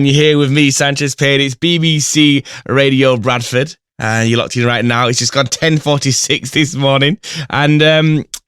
You're here with me, Sanchez Payne. It's BBC Radio Bradford. You're locked in right now. It's just gone 10:46 this morning. And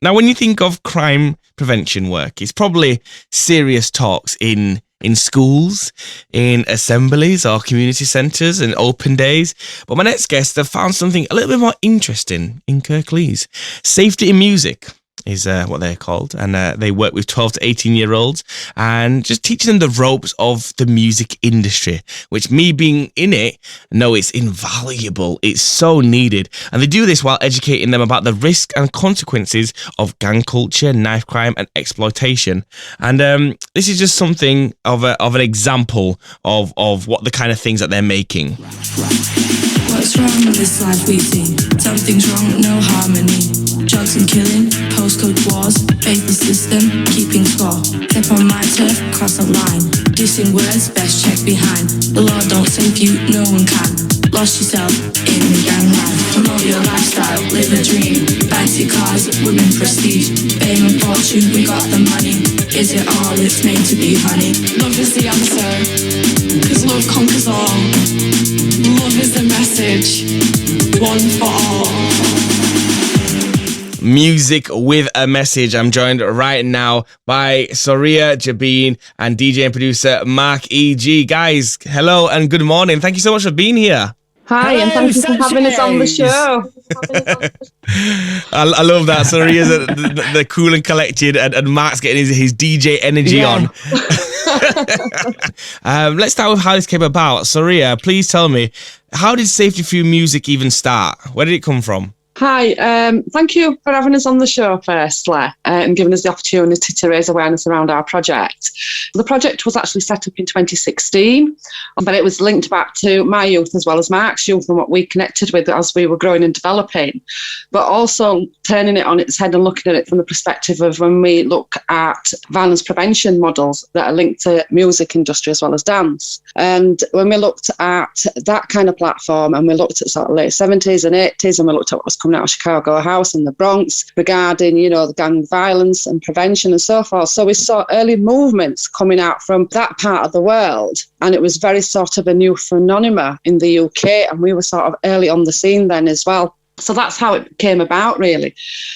now when you think of crime prevention work, it's probably serious talks in schools, in assemblies or community centres and open days. But my next guest have found something a little bit more interesting in Kirklees. Safety in Music is what they're called, and they work with 12 to 18-year-olds and just teaching them the ropes of the music industry, which, me being in it, know it's invaluable. It's so needed, and they do this while educating them about the risk and consequences of gang culture, knife crime and exploitation. And this is just something of an example of what the kind of things that they're making. What's wrong with this life we see? Something's wrong, no harmony. Drugs and killing, postcode wars, faithless system, keeping score. Step on my turf, cross a line. Dissing words, best check behind. The law don't save you, no one can. Lost yourself in the gang life. Promote your lifestyle, live a dream. Fancy cars, women prestige. Fame and fortune, we got the money. Is it all it's made to be, honey? Love is the answer, cause love conquers all. Love is the message, one for all. Music with a message. I'm joined right now by Soriya, Jabeen and DJ and producer Mark EG. Guys, hello and good morning. Thank you so much for being here. Hi, and thank you for having us on the show. I love that. Soriya's the cool and collected, and Mark's getting his DJ energy on. Let's start with how this came about. Soriya, please tell me, how did Safety Through Music even start? Where did it come from? Hi, thank you for having us on the show firstly, and giving us the opportunity to raise awareness around our project. The project was actually set up in 2016, but it was linked back to my youth as well as Mark's youth and what we connected with as we were growing and developing, but also turning it on its head and looking at it from the perspective of when we look at violence prevention models that are linked to music industry as well as dance. And when we looked at that kind of platform, and we looked at sort of late 70s and 80s, and we looked at what was coming out of Chicago House and the Bronx regarding, the gang violence and prevention and so forth. So we saw early movements coming out from that part of the world, and it was very sort of a new phenomenon in the UK, and we were sort of early on the scene then as well. So that's how it came about, really.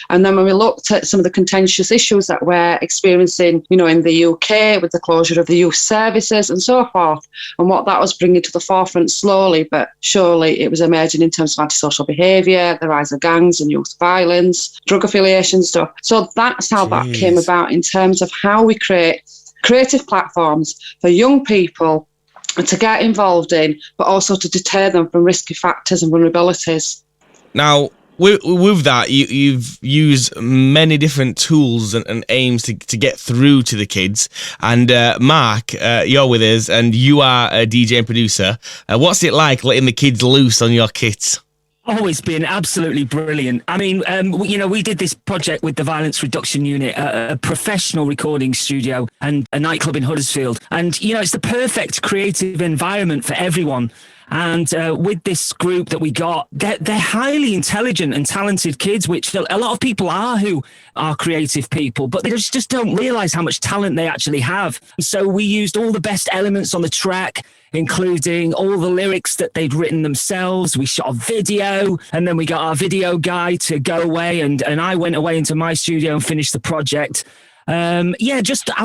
And then when we looked at some of the contentious issues that we're experiencing, in the UK with the closure of the youth services and so forth, and what that was bringing to the forefront slowly but surely, it was emerging in terms of antisocial behaviour, the rise of gangs and youth violence, drug affiliation stuff. So that's how that came about in terms of how we create creative platforms for young people to get involved in, but also to deter them from risky factors and vulnerabilities. Now, with that, you've used many different tools and aims to get through to the kids. And Mark, you're with us, and you are a DJ and producer. What's it like letting the kids loose on your kits? Oh, it's been absolutely brilliant. I mean, we did this project with the Violence Reduction Unit, a professional recording studio and a nightclub in Huddersfield. And, it's the perfect creative environment for everyone. And with this group that we got, they're highly intelligent and talented kids, which a lot of people are who are creative people, but they just don't realise how much talent they actually have. So we used all the best elements on the track, including all the lyrics that they'd written themselves. We shot a video, and then we got our video guy to go away, and I went away into my studio and finished the project. I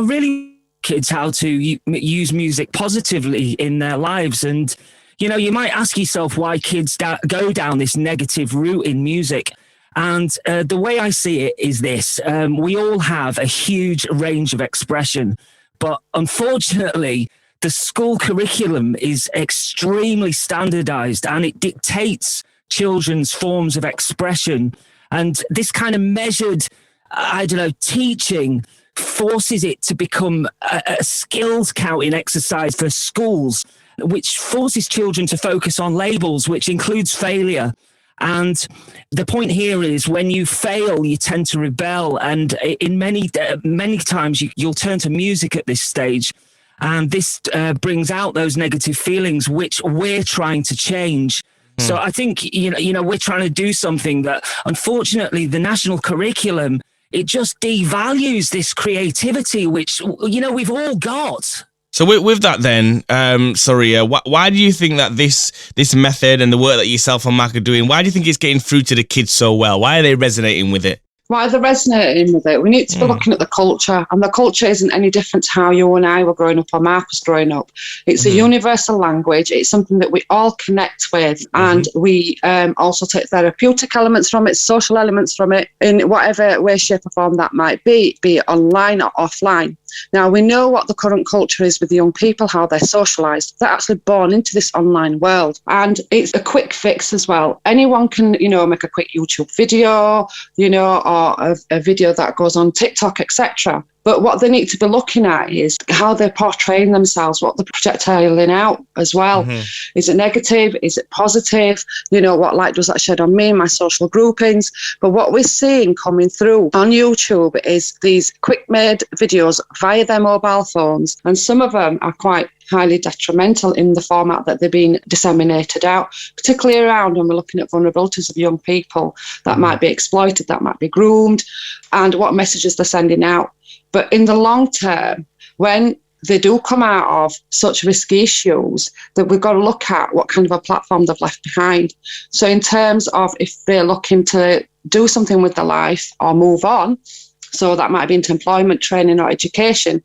really kids how to use music positively in their lives. And you might ask yourself why kids go down this negative route in music. And the way I see it is this. We all have a huge range of expression, but unfortunately, the school curriculum is extremely standardized, and it dictates children's forms of expression. And this kind of measured, teaching forces it to become a skills counting exercise for schools, which forces children to focus on labels, which includes failure. And the point here is when you fail, you tend to rebel. And in many times, you'll turn to music at this stage. And this brings out those negative feelings, which we're trying to change. So I think, we're trying to do something that, unfortunately, the national curriculum, it just devalues this creativity, which, we've all got. So with that then, Soriya, why do you think that this method and the work that yourself and Mark are doing, why do you think it's getting through to the kids so well? Why are they resonating with it? Why they're resonating with it? We need to be looking at the culture, and the culture isn't any different to how you and I were growing up or Mark was growing up. It's a universal language. It's something that we all connect with, and we also take therapeutic elements from it, social elements from it, in whatever way, shape or form that might be it online or offline. Now, we know what the current culture is with the young people, how they're socialised. They're actually born into this online world. And it's a quick fix as well. Anyone can, make a quick YouTube video, or a video that goes on TikTok, etc. But what they need to be looking at is how they're portraying themselves, what they're projectiling out as well. Is it negative? Is it positive? What light does that shed on me, my social groupings? But what we're seeing coming through on YouTube is these quick-made videos via their mobile phones. And some of them are quite highly detrimental in the format that they're being disseminated out, particularly around when we're looking at vulnerabilities of young people that might be exploited, that might be groomed, and what messages they're sending out. But in the long term, when they do come out of such risky issues, that we've got to look at what kind of a platform they've left behind. So in terms of if they're looking to do something with their life or move on, so that might be into employment, training or education,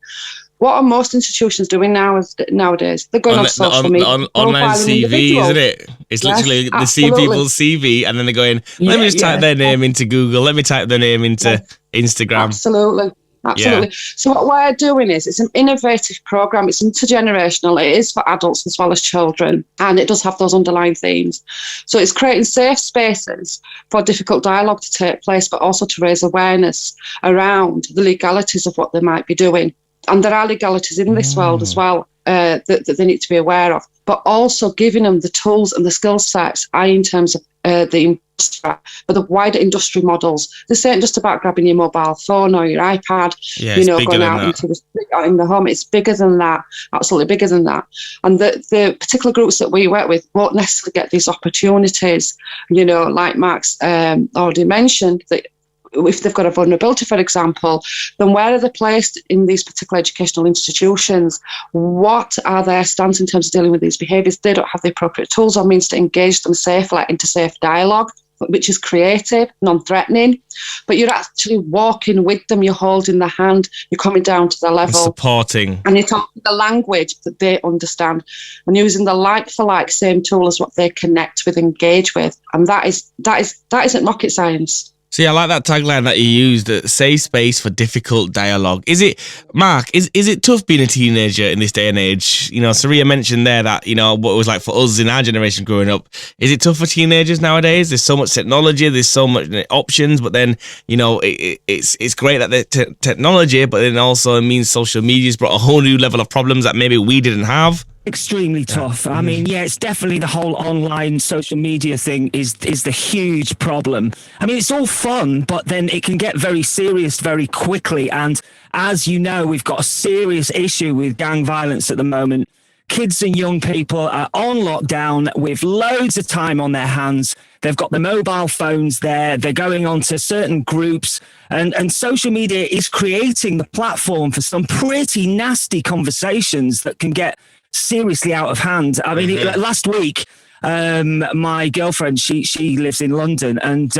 what are most institutions doing nowadays? They're going on social media. Online CV, isn't it? It's literally they see people's CV and then they're going, let me just type their name into Google. Let me type their name into Instagram. Absolutely. Yeah. So what we're doing is it's an innovative program. It's intergenerational. It is for adults as well as children, and it does have those underlying themes. So it's creating safe spaces for difficult dialogue to take place, but also to raise awareness around the legalities of what they might be doing. And there are legalities in this world as well that they need to be aware of, but also giving them the tools and the skill sets, in terms of the industry, but the wider industry models. This ain't just about grabbing your mobile phone or your iPad, going out into the street or in the home. It's bigger than that, absolutely bigger than that. And the particular groups that we work with won't necessarily get these opportunities, like Mark's already mentioned, that if they've got a vulnerability, for example, then where are they placed in these particular educational institutions? What are their stance in terms of dealing with these behaviours? They don't have the appropriate tools or means to engage them safely into safe dialogue, which is creative, non-threatening. But you're actually walking with them, you're holding their hand, you're coming down to their level. Supporting. And you're talking the language that they understand and using the like-for-like same tool as what they connect with, engage with. And that isn't rocket science. See, I like that tagline that you used, safe space for difficult dialogue. Is it, Mark, is it tough being a teenager in this day and age? Soriya mentioned there that, what it was like for us in our generation growing up. Is it tough for teenagers nowadays? There's so much technology, there's so much options, but then, it's great that the technology, but then also it means social media's brought a whole new level of problems that maybe we didn't have. Extremely tough. I mean, it's definitely the whole online social media thing is the huge problem. I mean, it's all fun, but then it can get very serious very quickly. And as you know, we've got a serious issue with gang violence at the moment. Kids and young people are on lockdown with loads of time on their hands. They've got the mobile phones there. They're going on to certain groups, and social media is creating the platform for some pretty nasty conversations that can get seriously out of hand. I mean, last week, my girlfriend, she lives in London, and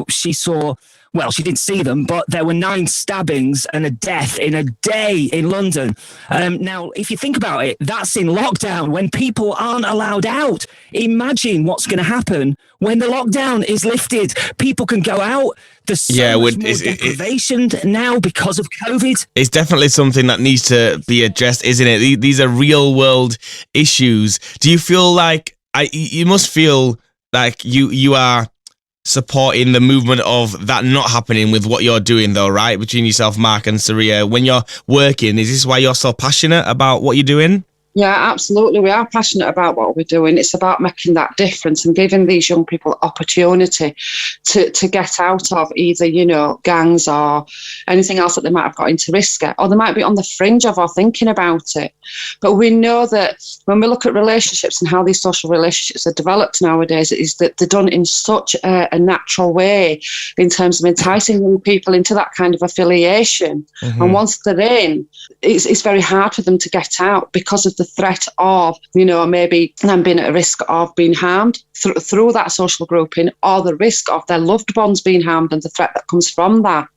she saw, well, she didn't see them, but there were 9 stabbings and a death in a day in London. Now, if you think about it, that's in lockdown when people aren't allowed out. Imagine what's going to happen when the lockdown is lifted. People can go out. There's so much more deprivation now because of COVID. It's definitely something that needs to be addressed, isn't it? These are real world issues. Do you feel like, you must feel like you are supporting the movement of that not happening with what you're doing though, right? Between yourself, Mark and Soriya, when you're working, is this why you're so passionate about what you're doing? Yeah, absolutely. We are passionate about what we're doing. It's about making that difference and giving these young people opportunity to get out of either, gangs or anything else that they might have got into risk at, or they might be on the fringe of or thinking about it. But we know that when we look at relationships and how these social relationships are developed nowadays, is that they're done in such a natural way in terms of enticing young people into that kind of affiliation. Mm-hmm. And once they're in, it's very hard for them to get out because of the threat of, maybe them being at risk of being harmed through that social grouping, or the risk of their loved ones being harmed and the threat that comes from that.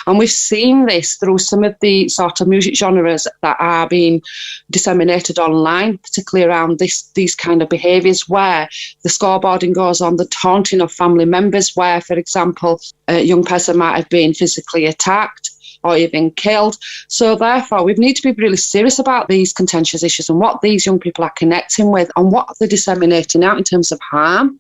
And we've seen this through some of the sort of music genres that are being disseminated online, particularly around these kind of behaviours where the scoreboarding goes on, the taunting of family members, where, for example, a young person might have been physically attacked or even killed. So therefore, we need to be really serious about these contentious issues and what these young people are connecting with and what they're disseminating out in terms of harm.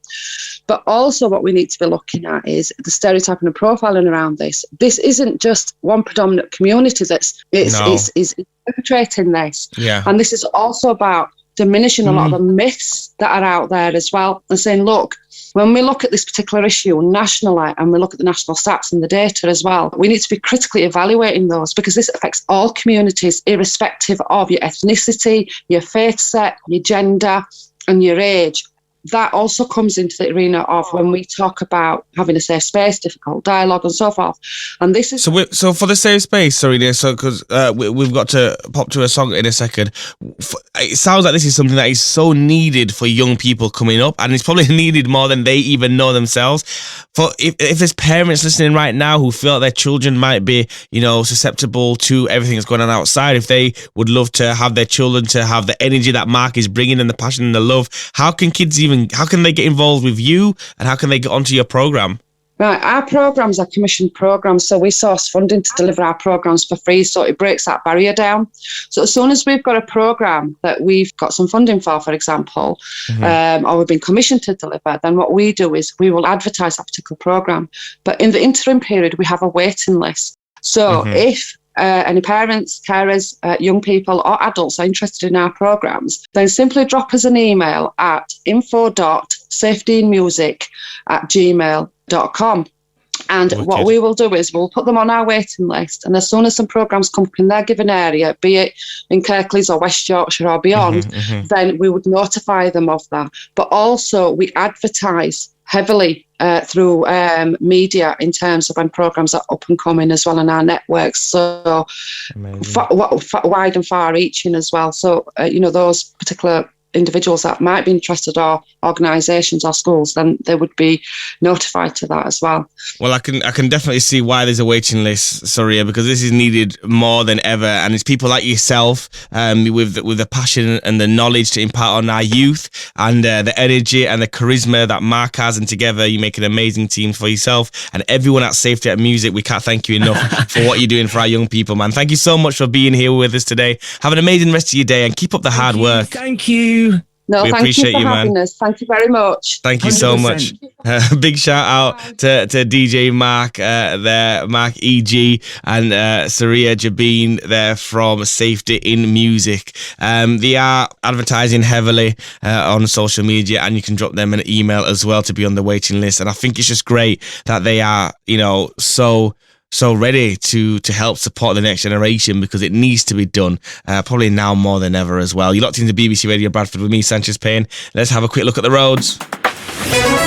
But also what we need to be looking at is the stereotyping and profiling around this. This isn't just one predominant community that's is perpetrating this. Yeah. And this is also about diminishing a lot of the myths that are out there as well and saying, look, when we look at this particular issue nationally and we look at the national stats and the data as well, we need to be critically evaluating those because this affects all communities, irrespective of your ethnicity, your faith set, your gender and your age. That also comes into the arena of when we talk about having a safe space, difficult dialogue and so forth. And this is... So for the safe space, Soriya, because we've got to pop to a song in a second. It sounds like this is something that is so needed for young people coming up, and it's probably needed more than they even know themselves. For if there's parents listening right now who feel their children might be, susceptible to everything that's going on outside, if they would love to have their children to have the energy that Mark is bringing and the passion and the love, how can they get involved with you and how can they get onto your program? Right, our programs are commissioned programs, so we source funding to deliver our programs for free, so it breaks that barrier down. So as soon as we've got a program that we've got some funding for example, or we've been commissioned to deliver, then what we do is we will advertise that particular program. But in the interim period, we have a waiting list. So if any parents, carers, young people or adults are interested in our programs, then simply drop us an email at info.safetyinmusic@gmail.com. And what we will do is we'll put them on our waiting list, and as soon as some programs come up in their given area, be it in Kirklees or West Yorkshire or beyond, then we would notify them of that. But also we advertise heavily through media in terms of when programs are up and coming as well in our networks, so wide and far reaching as well. So those particular individuals that might be interested, or organisations or schools, then they would be notified to that as well. Well, I can definitely see why there's a waiting list, Soriya, because this is needed more than ever, and it's people like yourself with the passion and the knowledge to impart on our youth, and the energy and the charisma that Mark has, and together you make an amazing team for yourself and everyone at Safety at Music. We can't thank you enough for what you're doing for our young people, man. Thank you so much for being here with us today. Have an amazing rest of your day and keep up the hard work. Thank you. No, we thank you for having us. Thank you very much. Thank you 100%. So much. Big shout out to DJ Mark Mark EG and Soriya Jabeen there from Safety in Music. They are advertising heavily on social media, and you can drop them an email as well to be on the waiting list. And I think it's just great that they are, so ready to help support the next generation, because it needs to be done, probably now more than ever as well. You're locked into BBC Radio Bradford with me, Sanchez Payne. Let's have a quick look at the roads.